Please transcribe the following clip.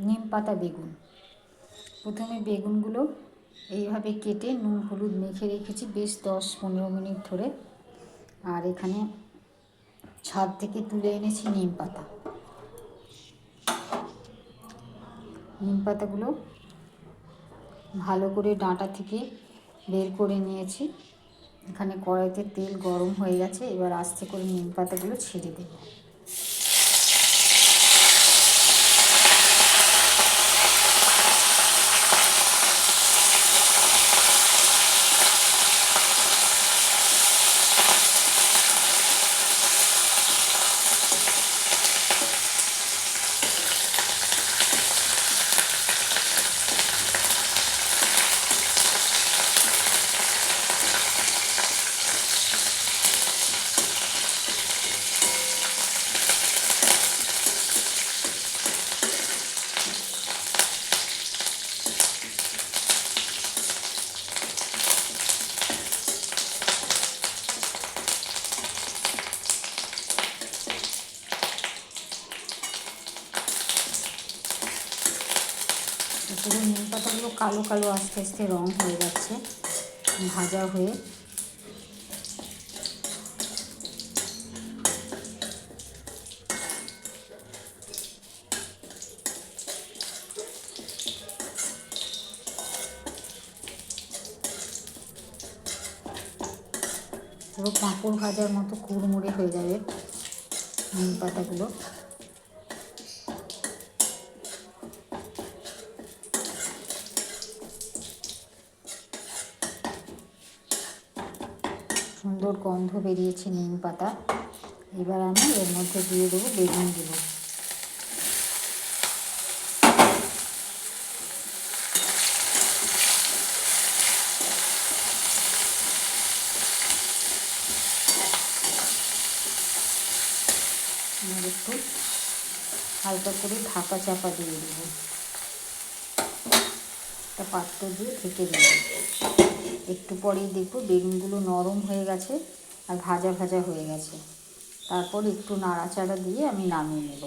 নিম পাতা বেগুন। প্রথমে বেগুনগুলো এইভাবে কেটে নুন হলুদ মেখে রেখেছি বেশ 10-15 মিনিট ধরে। আর এখানে ছাদ থেকে তুলে এনেছি নিম পাতা। নিম পাতাগুলো ভালো করে ডাঁটা থেকে বের করে নিয়েছি। এখানে কড়াইতে তেল গরম হয়ে গেছে, এবার আস্তে করে নিম পাতাগুলো ছেড়ে দেব। পুরো নিম পাতাগুলো কালো কালো আস্তে আস্তে রং হয়ে যাচ্ছে ভাজা হয়ে। পুরো পাঁপড় ভাজার মতো কুড়মুড়ে হয়ে যাবে নিম পাতাগুলো। সুন্দর গন্ধ বেরিয়েছে নিম পাতা। এবার আমি এর মধ্যে দিয়ে দেবো বেগুনগুলো। আর একটু হালকা করে ঢাকা চাপা দিয়ে দেবো, একটা পাত্র দিয়ে ঢেকে দেবো। একটু পরেই দেখবো বেগুনগুলো নরম হয়ে গেছে আর ভাজা ভাজা হয়ে গেছে। তারপর একটু নাড়াচাড়া দিয়ে আমি নামিয়ে নেব।